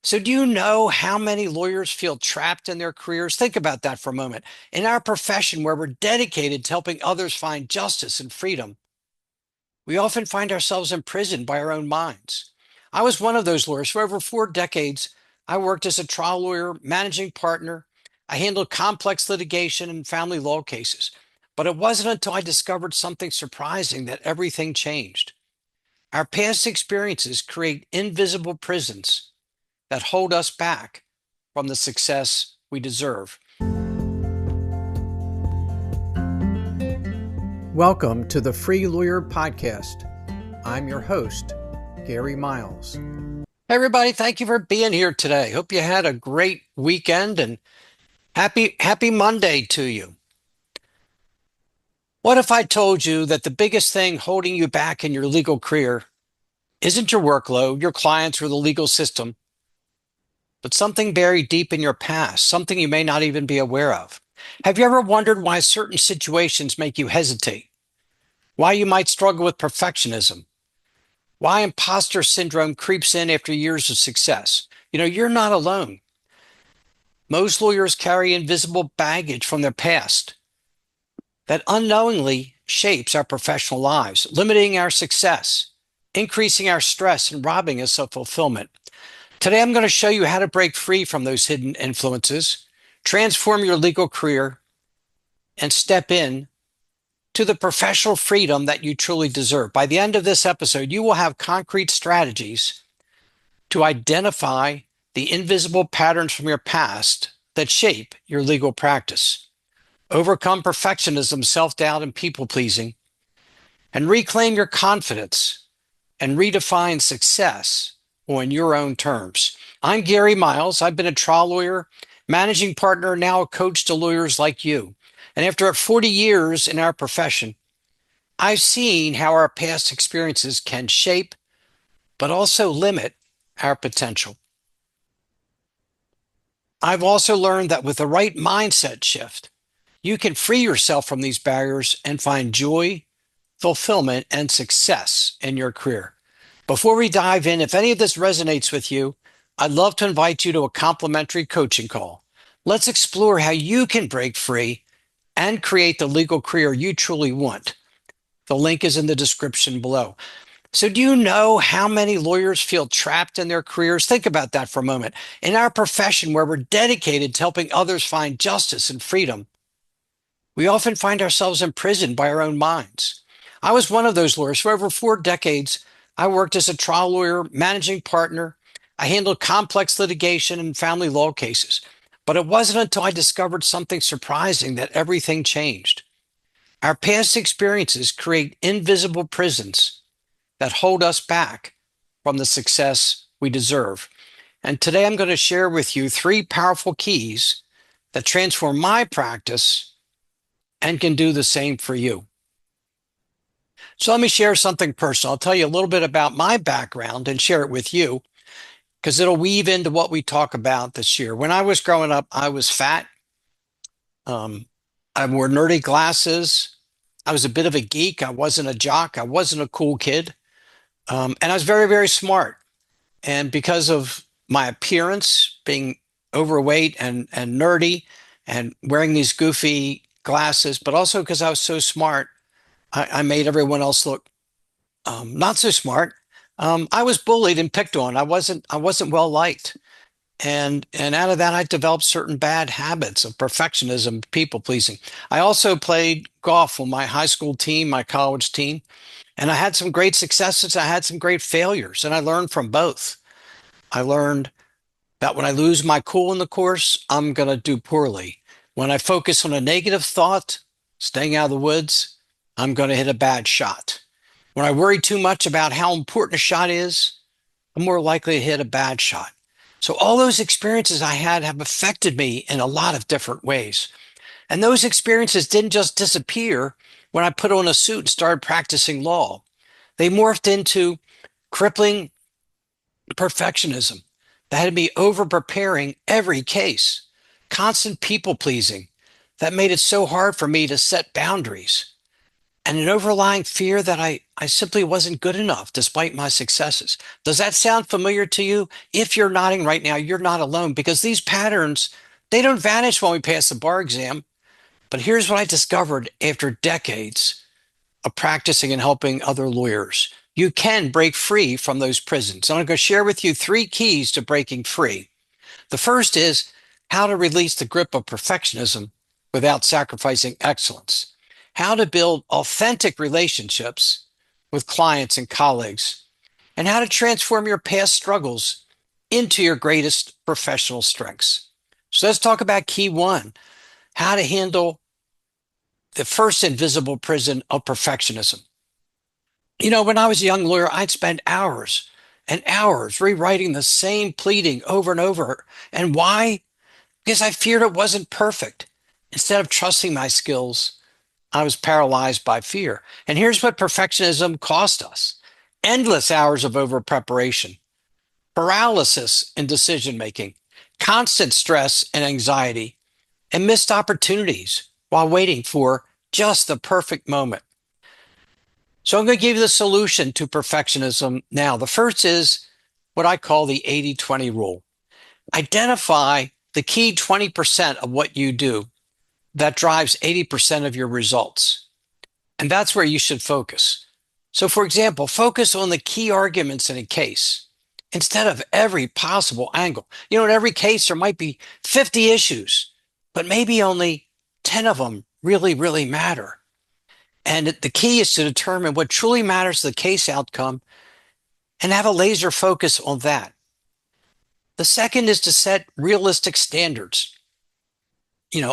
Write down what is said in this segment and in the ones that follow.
So, do you know how many lawyers feel trapped in their careers? Think about that for a moment. In our profession, where we're dedicated to helping others find justice and freedom, we often find ourselves imprisoned by our own minds. I was one of those lawyers. For over 4 decades, I worked as a trial lawyer, managing partner. I handled complex litigation and family law cases. But it wasn't until I discovered something surprising that everything changed. Our past experiences create invisible prisons that hold us back from the success we deserve. Welcome to the Free Lawyer Podcast. I'm your host, Gary Miles. Hey everybody, thank you for being here today. Hope you had a great weekend and happy Monday to you. What if I told you that the biggest thing holding you back in your legal career isn't your workload, your clients, or the legal system, but something buried deep in your past, something you may not even be aware of? Have you ever wondered why certain situations make you hesitate? Why you might struggle with perfectionism? Why imposter syndrome creeps in after years of success? You're not alone. Most lawyers carry invisible baggage from their past that unknowingly shapes our professional lives, limiting our success, increasing our stress, and robbing us of fulfillment. Today, I'm going to show you how to break free from those hidden influences, transform your legal career, and step in to the professional freedom that you truly deserve. By the end of this episode, you will have concrete strategies to identify the invisible patterns from your past that shape your legal practice, overcome perfectionism, self-doubt, and people-pleasing, and reclaim your confidence and redefine success on your own terms. I'm Gary Miles. I've been a trial lawyer, managing partner, now a coach to lawyers like you. And after 40 years in our profession, I've seen how our past experiences can shape, but also limit our potential. I've also learned that with the right mindset shift, you can free yourself from these barriers and find joy, fulfillment, and success in your career. Before we dive in, if any of this resonates with you, I'd love to invite you to a complimentary coaching call. Let's explore how you can break free and create the legal career you truly want. The link is in the description below. So, do you know how many lawyers feel trapped in their careers? Think about that for a moment. In our profession, where we're dedicated to helping others find justice and freedom, we often find ourselves imprisoned by our own minds. I was one of those lawyers. For over 4 decades, I worked as a trial lawyer, managing partner. I handled complex litigation and family law cases. But it wasn't until I discovered something surprising that everything changed. Our past experiences create invisible prisons that hold us back from the success we deserve. And today I'm going to share with you 3 powerful keys that transform my practice and can do the same for you. So let me share something personal. I'll tell you a little bit about my background and share it with you because it'll weave into what we talk about this year. When I was growing up, I was fat. I wore nerdy glasses. I was a bit of a geek. I wasn't a jock. I wasn't a cool kid. And I was very, very smart. And because of my appearance being overweight and nerdy and wearing these goofy glasses, but also because I was so smart, I made everyone else look not so smart. I was bullied and picked on. I wasn't well liked. And out of that, I developed certain bad habits of perfectionism, people pleasing. I also played golf on my high school team, my college team, and I had some great successes. I had some great failures, and I learned from both. I learned that when I lose my cool in the course, I'm going to do poorly. When I focus on a negative thought, staying out of the woods, I'm going to hit a bad shot. When I worry too much about how important a shot is, I'm more likely to hit a bad shot. So all those experiences I had have affected me in a lot of different ways. And those experiences didn't just disappear when I put on a suit and started practicing law. They morphed into crippling perfectionism that had me over preparing every case, constant people pleasing that made it so hard for me to set boundaries. and an overlying fear that I simply wasn't good enough despite my successes. Does that sound familiar to you? If you're nodding right now, you're not alone, because these patterns, they don't vanish when we pass the bar exam. But here's what I discovered after decades of practicing and helping other lawyers. You can break free from those prisons. I'm going to share with you 3 keys to breaking free. The first is how to release the grip of perfectionism without sacrificing excellence. How to build authentic relationships with clients and colleagues, and how to transform your past struggles into your greatest professional strengths. So let's talk about key 1, how to handle the first invisible prison of perfectionism. When I was a young lawyer, I'd spend hours and hours rewriting the same pleading over and over. And why? Because I feared it wasn't perfect. Instead of trusting my skills, I was paralyzed by fear. And here's what perfectionism cost us: endless hours of over preparation, paralysis in decision making, constant stress and anxiety, and missed opportunities while waiting for just the perfect moment. So I'm going to give you the solution to perfectionism now. The first is what I call the 80-20 rule. Identify the key 20% of what you do that drives 80% of your results. And that's where you should focus. So for example, focus on the key arguments in a case instead of every possible angle. In every case, there might be 50 issues, but maybe only 10 of them really, really matter. And the key is to determine what truly matters to the case outcome and have a laser focus on that. The second is to set realistic standards.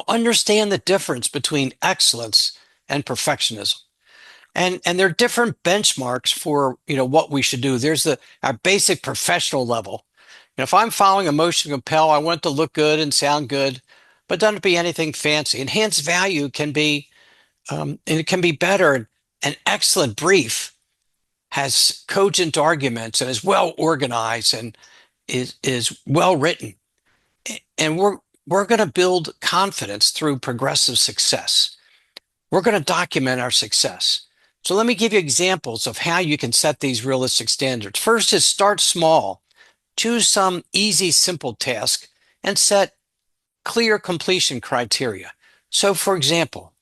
Understand the difference between excellence and perfectionism. And there are different benchmarks for, what we should do. There's our basic professional level. If I'm following a motion to compel, I want it to look good and sound good, but don't be anything fancy. Enhanced value can be, and it can be better. An excellent brief has cogent arguments and is well organized and is well written. And we're going to build confidence through progressive success. We're going to document our success. So let me give you examples of how you can set these realistic standards. First is start small. Choose some easy, simple task and set clear completion criteria. So for example,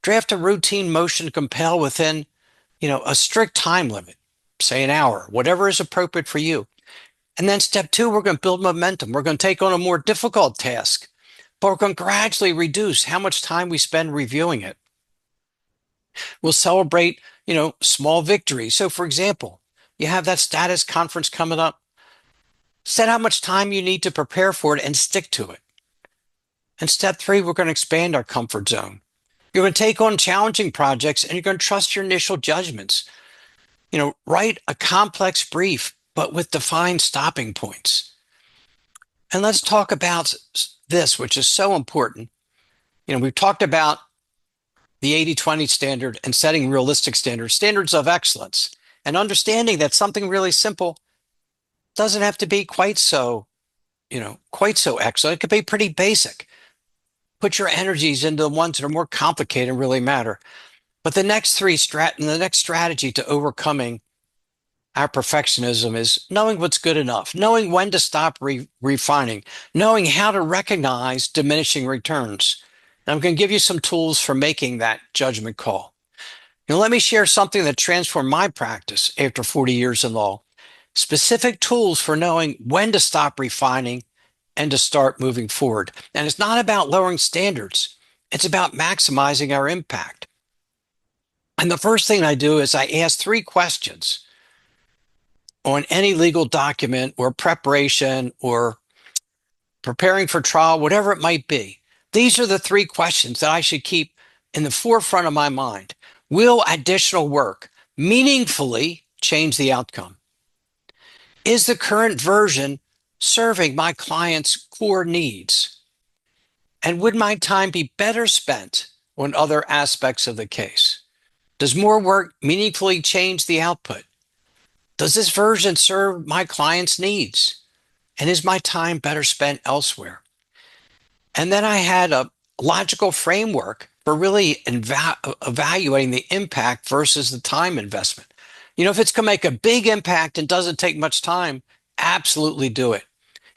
draft a routine motion to compel within, a strict time limit, say an hour, whatever is appropriate for you. And then step 2, we're going to build momentum. We're going to take on a more difficult task, but we're going to gradually reduce how much time we spend reviewing it. We'll celebrate, small victories. So for example, you have that status conference coming up. Set how much time you need to prepare for it and stick to it. And step 3, we're going to expand our comfort zone. You're going to take on challenging projects and you're going to trust your initial judgments. Write a complex brief, but with defined stopping points. And let's talk about this, which is so important. We've talked about the 80-20 standard and setting realistic standards of excellence, and understanding that something really simple doesn't have to be quite so excellent. It could be pretty basic. Put your energies into the ones that are more complicated and really matter. But the next strategy to overcoming our perfectionism is knowing what's good enough, knowing when to stop refining, knowing how to recognize diminishing returns. And I'm going to give you some tools for making that judgment call. Let me share something that transformed my practice after 40 years in law. Specific tools for knowing when to stop refining and to start moving forward. And it's not about lowering standards. It's about maximizing our impact. And the first thing I do is I ask 3 questions on any legal document or preparation or preparing for trial, whatever it might be. These are the 3 questions that I should keep in the forefront of my mind. Will additional work meaningfully change the outcome? Is the current version serving my client's core needs? And would my time be better spent on other aspects of the case? Does more work meaningfully change the output? Does this version serve my client's needs? And is my time better spent elsewhere? And then I had a logical framework for really evaluating the impact versus the time investment. If it's going to make a big impact and doesn't take much time, absolutely do it.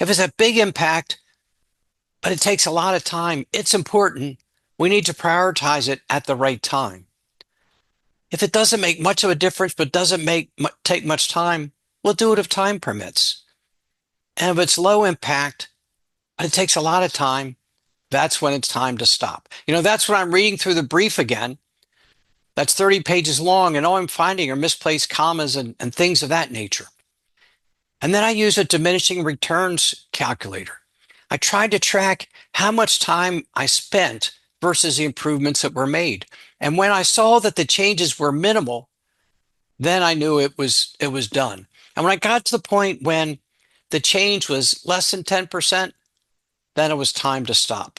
If it's a big impact, but it takes a lot of time, it's important. We need to prioritize it at the right time. If it doesn't make much of a difference, but doesn't take much time, we'll do it if time permits. And if it's low impact, but it takes a lot of time, that's when it's time to stop. That's when I'm reading through the brief again. That's 30 pages long, and all I'm finding are misplaced commas and things of that nature. And then I use a diminishing returns calculator. I tried to track how much time I spent versus the improvements that were made. And when I saw that the changes were minimal, then I knew it was done. And when I got to the point when the change was less than 10%, then it was time to stop.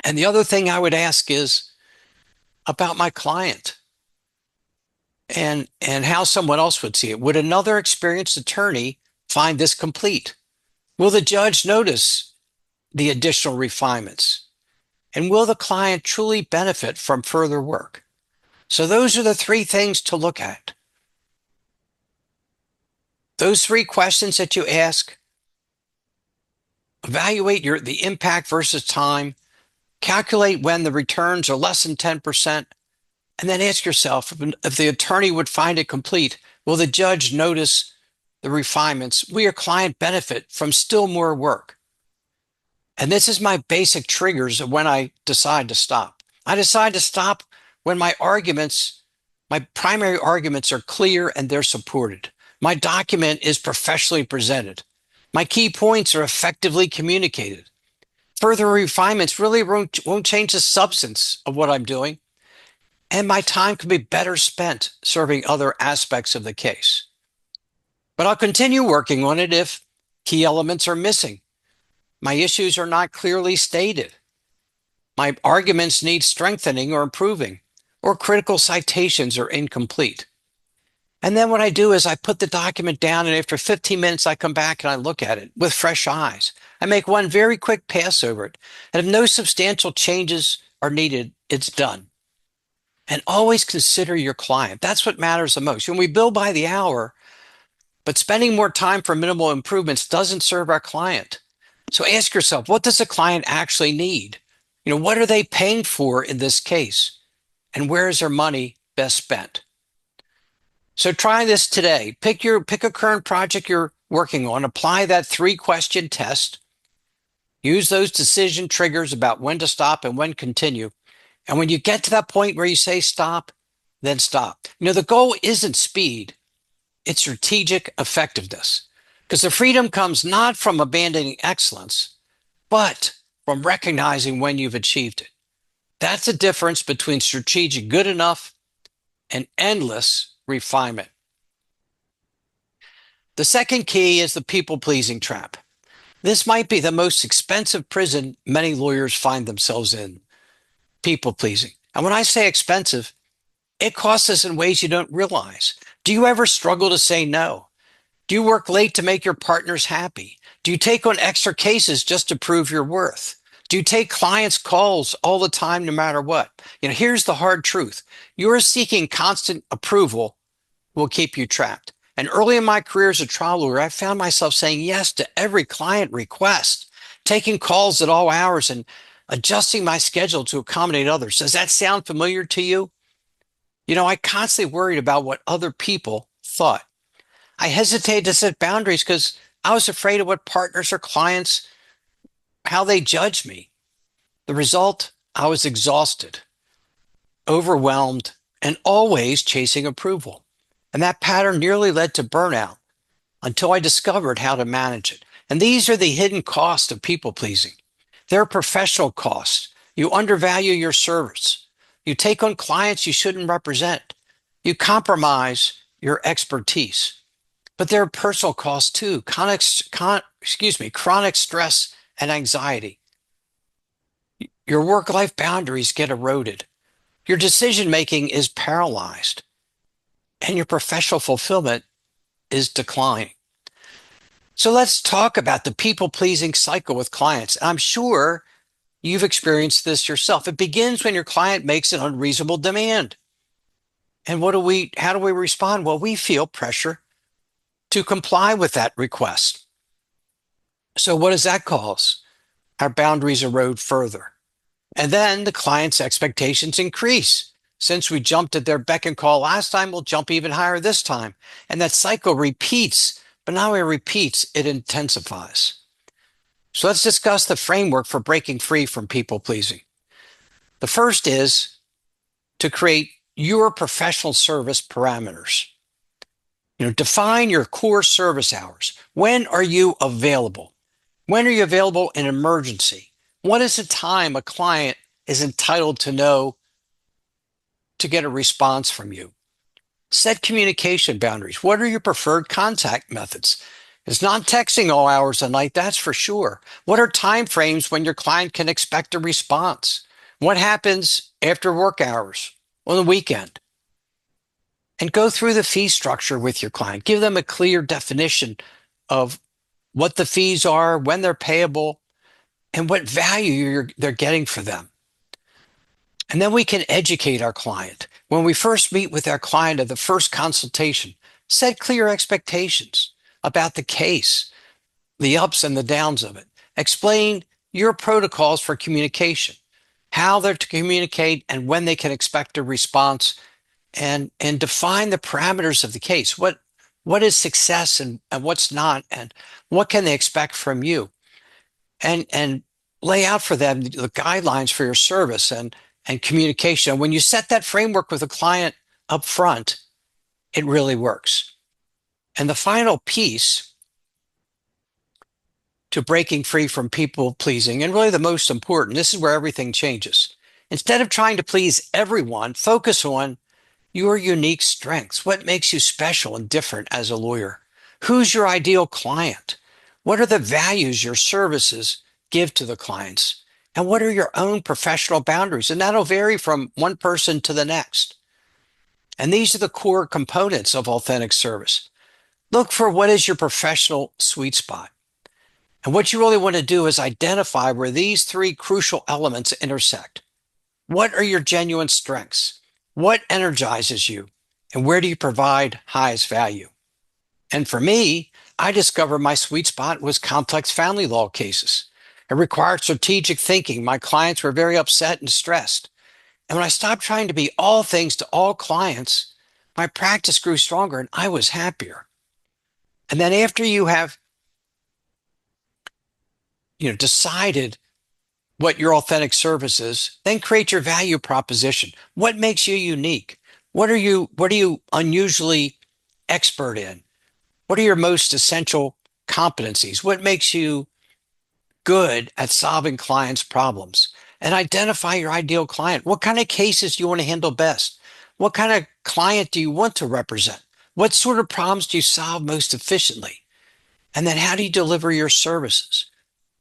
And the other thing I would ask is about my client and how someone else would see it. Would another experienced attorney find this complete? Will the judge notice the additional refinements? And will the client truly benefit from further work? So those are the three things to look at. Those three questions that you ask: evaluate the impact versus time, calculate when the returns are less than 10%, and then ask yourself if the attorney would find it complete. Will the judge notice the refinements? Will your client benefit from still more work? And this is my basic triggers of when I decide to stop. I decide to stop when my primary arguments are clear and they're supported. My document is professionally presented. My key points are effectively communicated. Further refinements really won't change the substance of what I'm doing, and my time can be better spent serving other aspects of the case. But I'll continue working on it if key elements are missing. My issues are not clearly stated. My arguments need strengthening or improving, or critical citations are incomplete. And then what I do is I put the document down, and after 15 minutes, I come back and I look at it with fresh eyes. I make one very quick pass over it. And if no substantial changes are needed, it's done. And always consider your client. That's what matters the most. When we bill by the hour, but spending more time for minimal improvements doesn't serve our client. So ask yourself, what does the client actually need? What are they paying for in this case? And where is their money best spent? So try this today. Pick a current project you're working on, apply that 3-question test, use those decision triggers about when to stop and when continue. And when you get to that point where you say stop, then stop. The goal isn't speed, it's strategic effectiveness. Because the freedom comes not from abandoning excellence, but from recognizing when you've achieved it. That's the difference between strategic good enough and endless refinement. The second key is the people-pleasing trap. This might be the most expensive prison many lawyers find themselves in: people-pleasing. And when I say expensive, it costs us in ways you don't realize. Do you ever struggle to say no? Do you work late to make your partners happy? Do you take on extra cases just to prove your worth? Do you take clients' calls all the time, no matter what? Here's the hard truth. You're seeking constant approval will keep you trapped. And early in my career as a trial lawyer, I found myself saying yes to every client request, taking calls at all hours and adjusting my schedule to accommodate others. Does that sound familiar to you? I constantly worried about what other people thought. I hesitated to set boundaries because I was afraid of what partners or clients, how they judge me. The result, I was exhausted, overwhelmed, and always chasing approval. And that pattern nearly led to burnout until I discovered how to manage it. And these are the hidden costs of people pleasing. They're professional costs. You undervalue your service. You take on clients you shouldn't represent. You compromise your expertise. But there are personal costs too, chronic stress and anxiety. Your work-life boundaries get eroded. Your decision-making is paralyzed. And your professional fulfillment is declining. So let's talk about the people-pleasing cycle with clients. I'm sure You've experienced this yourself. It begins when your client makes an unreasonable demand. And how do we respond? Well, we feel pressure to comply with that request. So what does that cause? Our boundaries erode further. And then the client's expectations increase. Since we jumped at their beck and call last time, we'll jump even higher this time. And that cycle repeats, but not only repeats, it intensifies. So let's discuss the framework for breaking free from people pleasing. The first is to create your professional service parameters. Define your core service hours. When are you available? When are you available in emergency? What is the time a client is entitled to know to get a response from you? Set communication boundaries. What are your preferred contact methods? It's not texting all hours of the night, that's for sure. What are time frames when your client can expect a response? What happens after work hours, on the weekend? And go through the fee structure with your client. Give them a clear definition of what the fees are, when they're payable, and what value they're getting for them. And then we can educate our client. When we first meet with our client at the first consultation, set clear expectations about the case, the ups and the downs of it. Explain your protocols for communication, how they're to communicate and when they can expect a response, and define the parameters of the case. What is success and what's not, and what can they expect from you? And lay out for them the guidelines for your service and communication. When you set that framework with a client up front, it really works. And the final piece to breaking free from people pleasing, and really the most important, this is where everything changes. Instead of trying to please everyone, focus on your unique strengths. What makes you special and different as a lawyer? Who's your ideal client? What are the values your services give to the clients? And what are your own professional boundaries? And that'll vary from one person to the next. And these are the core components of authentic service. Look for what is your professional sweet spot. And what you really want to do is identify where these three crucial elements intersect. What are your genuine strengths? What energizes you? And where do you provide highest value? And for me, I discovered my sweet spot was complex family law cases. It required strategic thinking. My clients were very upset and stressed. And when I stopped trying to be all things to all clients, my practice grew stronger and I was happier. And then after you have decided what your authentic service is, then create your value proposition. What makes you unique? What are you unusually expert in? What are your most essential competencies? What makes you good at solving clients' problems? And identify your ideal client. What kind of cases do you want to handle best? What kind of client do you want to represent? What sort of problems do you solve most efficiently? And then how do you deliver your services?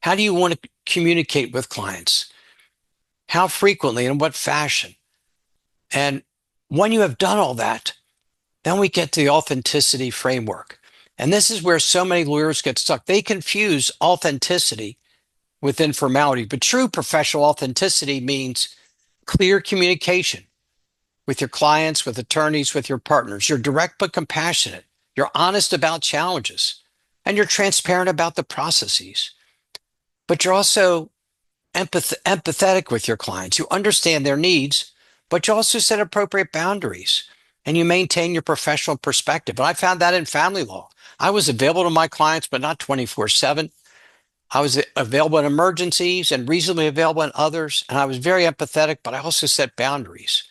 How do you want to communicate with clients? How frequently and in what fashion? And when you have done all that, then we get to the authenticity framework. And this is where so many lawyers get stuck. They confuse authenticity with informality, but true professional authenticity means clear communication with your clients, with attorneys, with your partners. You're direct but compassionate. You're honest about challenges, and you're transparent about the processes. But you're also empathetic with your clients. You understand their needs, but you also set appropriate boundaries, and you maintain your professional perspective. And I found that in family law. I was available to my clients, but not 24/7. I was available in emergencies and reasonably available in others. And I was very empathetic, but I also set boundaries.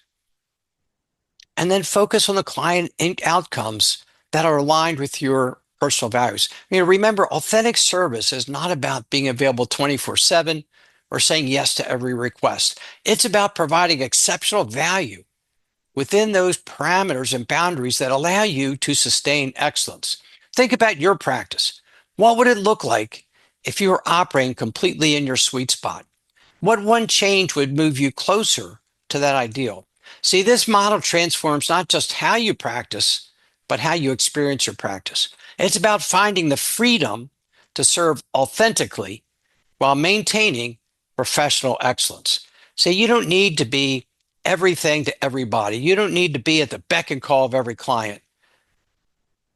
And then focus on the client outcomes that are aligned with your personal values. Remember, authentic service is not about being available 24/7 or saying yes to every request. It's about providing exceptional value within those parameters and boundaries that allow you to sustain excellence. Think about your practice. What would it look like if you were operating completely in your sweet spot? What one change would move you closer to that ideal? See, this model transforms not just how you practice, but how you experience your practice. It's about finding the freedom to serve authentically while maintaining professional excellence. So you don't need to be everything to everybody. You don't need to be at the beck and call of every client.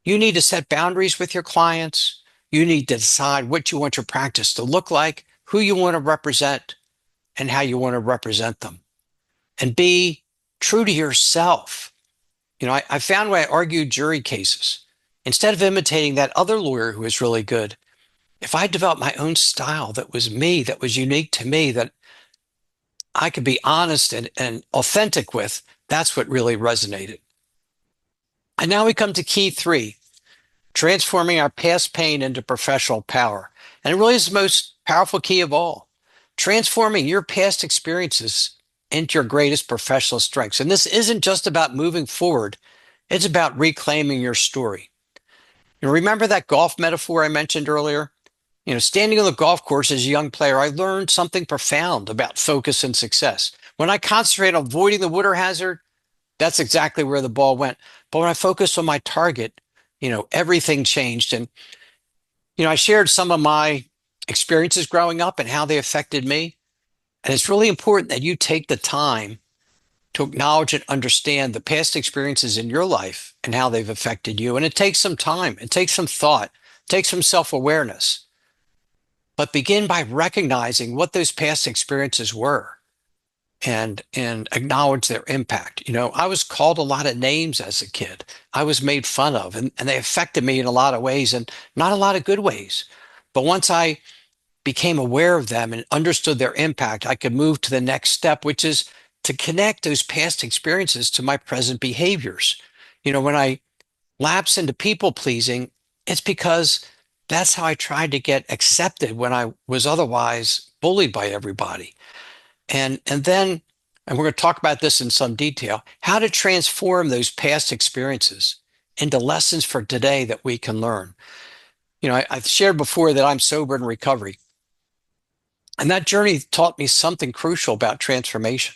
You need to set boundaries with your clients. You need to decide what you want your practice to look like, who you want to represent, and how you want to represent them. And be true to yourself. I found when I argued jury cases, instead of imitating that other lawyer who was really good, if I developed my own style that was me, that was unique to me, that I could be honest and authentic with, that's what really resonated. And now we come to key three, transforming our past pain into professional power. And it really is the most powerful key of all, transforming your past experiences into your greatest professional strengths. And this isn't just about moving forward, it's about reclaiming your story. Remember that golf metaphor I mentioned earlier? Standing on the golf course as a young player, I learned something profound about focus and success. When I concentrated on avoiding the water hazard, that's exactly where the ball went. But when I focused on my target, everything changed. And, I shared some of my experiences growing up and how they affected me. And it's really important that you take the time to acknowledge and understand the past experiences in your life and how they've affected you. And it takes some time, it takes some thought, it takes some self-awareness. But begin by recognizing what those past experiences were and acknowledge their impact. I was called a lot of names as a kid. I was made fun of, and they affected me in a lot of ways and not a lot of good ways. But once I became aware of them and understood their impact, I could move to the next step, which is to connect those past experiences to my present behaviors. When I lapse into people pleasing, it's because that's how I tried to get accepted when I was otherwise bullied by everybody. And we're going to talk about this in some detail, how to transform those past experiences into lessons for today that we can learn. I've shared before that I'm sober in recovery. And that journey taught me something crucial about transformation.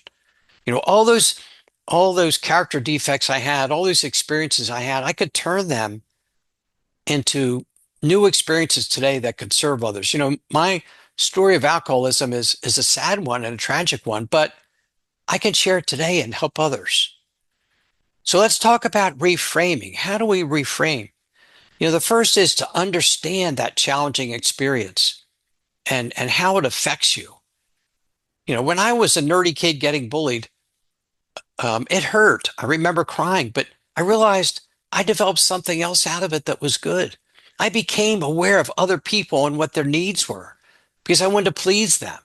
All those character defects I had, all those experiences I had, I could turn them into new experiences today that could serve others. My story of alcoholism is a sad one and a tragic one, but I can share it today and help others. So let's talk about reframing. How do we reframe? The first is to understand that challenging experience and how it affects you. When I was a nerdy kid getting bullied, it hurt. I remember crying, but I realized I developed something else out of it that was good. I became aware of other people and what their needs were because I wanted to please them.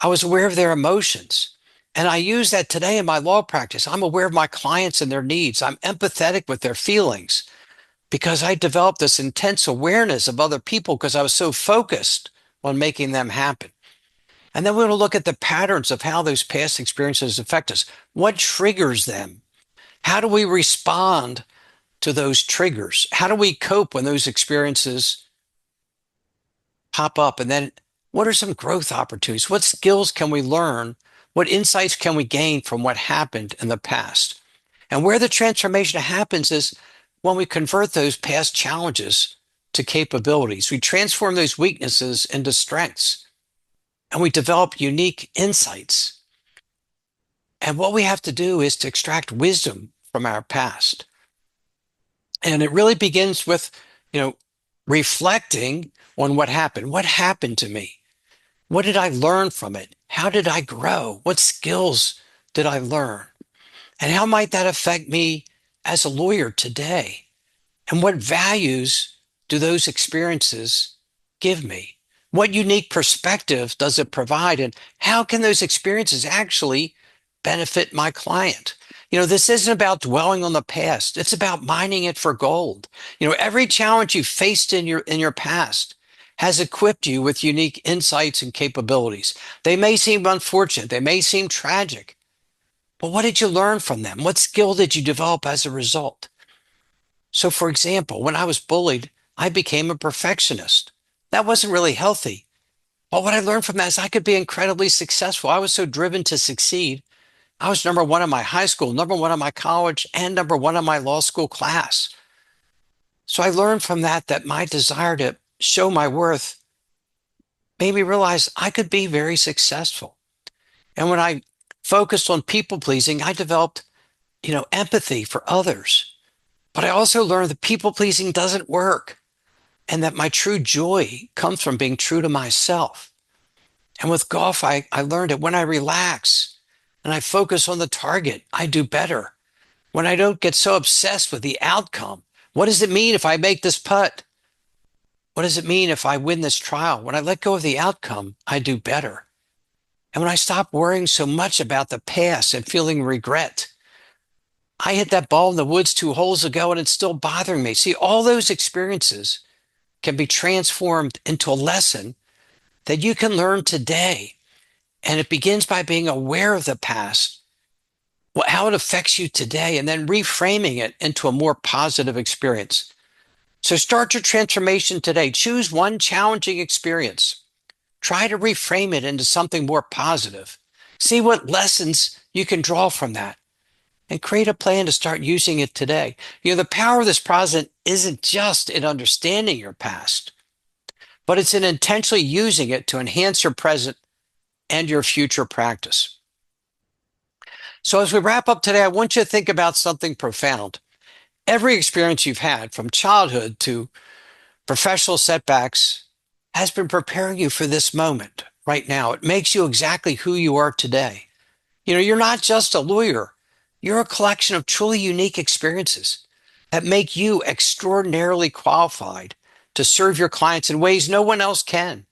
I was aware of their emotions. And I use that today in my law practice. I'm aware of my clients and their needs. I'm empathetic with their feelings because I developed this intense awareness of other people because I was so focused on making them happen. And then we're going to look at the patterns of how those past experiences affect us. What triggers them? How do we respond to those triggers? How do we cope when those experiences pop up? And then what are some growth opportunities? What skills can we learn? What insights can we gain from what happened in the past? And where the transformation happens is when we convert those past challenges to capabilities. We transform those weaknesses into strengths. And we develop unique insights. And what we have to do is to extract wisdom from our past. And it really begins with, reflecting on what happened. What happened to me? What did I learn from it? How did I grow? What skills did I learn? And how might that affect me as a lawyer today? And what values do those experiences give me? What unique perspective does it provide? And how can those experiences actually benefit my client? This isn't about dwelling on the past. It's about mining it for gold. Every challenge you faced in your past has equipped you with unique insights and capabilities. They may seem unfortunate. They may seem tragic. But what did you learn from them? What skill did you develop as a result? So, for example, when I was bullied, I became a perfectionist. That wasn't really healthy. But what I learned from that is I could be incredibly successful. I was so driven to succeed. I was number one in my high school, number one in my college, and number one in my law school class. So I learned from that my desire to show my worth made me realize I could be very successful. And when I focused on people pleasing, I developed, empathy for others. But I also learned that people pleasing doesn't work and that my true joy comes from being true to myself. And with golf, I learned that when I relax and I focus on the target, I do better. When I don't get so obsessed with the outcome, what does it mean if I make this putt? What does it mean if I win this trial? When I let go of the outcome, I do better. And when I stop worrying so much about the past and feeling regret, I hit that ball in the woods 2 holes ago and it's still bothering me. See, all those experiences can be transformed into a lesson that you can learn today. And it begins by being aware of the past, how it affects you today, and then reframing it into a more positive experience. So start your transformation today. Choose one challenging experience. Try to reframe it into something more positive. See what lessons you can draw from that and create a plan to start using it today. The power of this present isn't just in understanding your past, but it's in intentionally using it to enhance your present and your future practice. So as we wrap up today, I want you to think about something profound. Every experience you've had from childhood to professional setbacks has been preparing you for this moment right now. It makes you exactly who you are today. You're not just a lawyer. You're a collection of truly unique experiences that make you extraordinarily qualified to serve your clients in ways no one else can.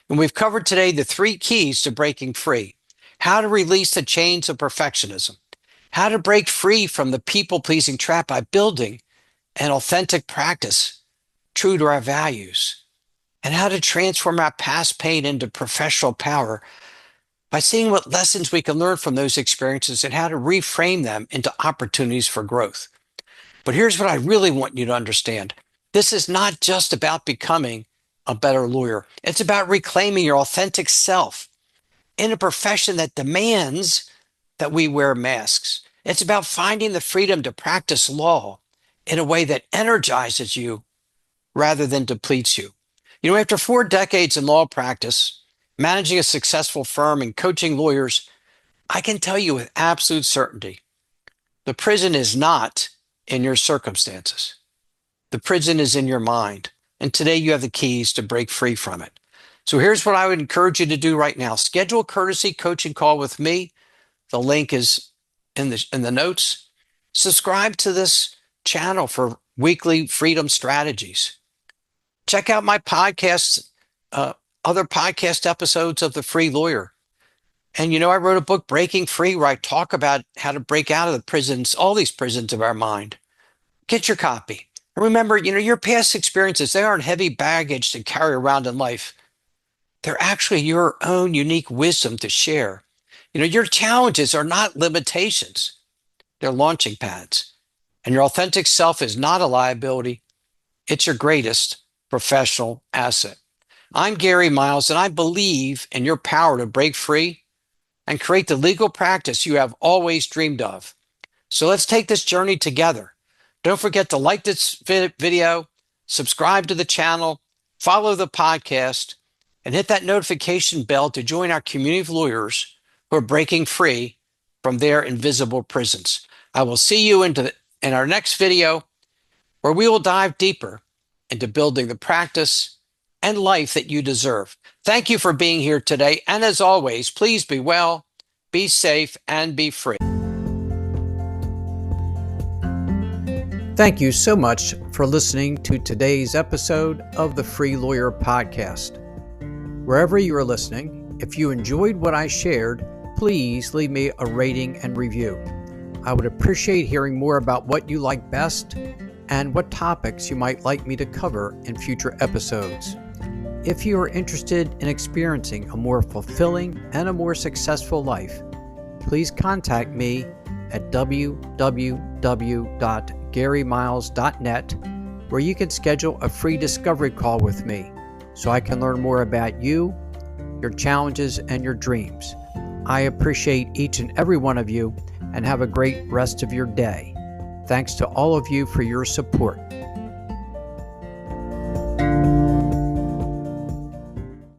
And we've covered today the 3 keys to breaking free: how to release the chains of perfectionism, how to break free from the people-pleasing trap by building an authentic practice true to our values, and how to transform our past pain into professional power by seeing what lessons we can learn from those experiences and how to reframe them into opportunities for growth. But here's what I really want you to understand. This is not just about becoming a better lawyer. It's about reclaiming your authentic self in a profession that demands that we wear masks. It's about finding the freedom to practice law in a way that energizes you rather than depletes you. After 4 decades in law practice, managing a successful firm and coaching lawyers, I can tell you with absolute certainty, the prison is not in your circumstances. The prison is in your mind. And today you have the keys to break free from it. So here's what I would encourage you to do right now. Schedule a courtesy coaching call with me. The link is in the notes. Subscribe to this channel for weekly freedom strategies. Check out my podcasts, other podcast episodes of The Free Lawyer. And I wrote a book, Breaking Free, where I talk about how to break out of the prisons, all these prisons of our mind. Get your copy. And remember, your past experiences, they aren't heavy baggage to carry around in life. They're actually your own unique wisdom to share. Your challenges are not limitations. They're launching pads. And your authentic self is not a liability. It's your greatest professional asset. I'm Gary Miles, and I believe in your power to break free and create the legal practice you have always dreamed of. So let's take this journey together. Don't forget to like this video, subscribe to the channel, follow the podcast, and hit that notification bell to join our community of lawyers who are breaking free from their invisible prisons. I will see you in our next video, where we will dive deeper into building the practice and life that you deserve. Thank you for being here today. And as always, please be well, be safe, and be free. Thank you so much for listening to today's episode of the Free Lawyer Podcast. Wherever you are listening, if you enjoyed what I shared, please leave me a rating and review. I would appreciate hearing more about what you like best and what topics you might like me to cover in future episodes. If you are interested in experiencing a more fulfilling and a more successful life, please contact me at www.garymiles.net, where you can schedule a free discovery call with me so I can learn more about you, your challenges, and your dreams. I appreciate each and every one of you, and have a great rest of your day. Thanks to all of you for your support.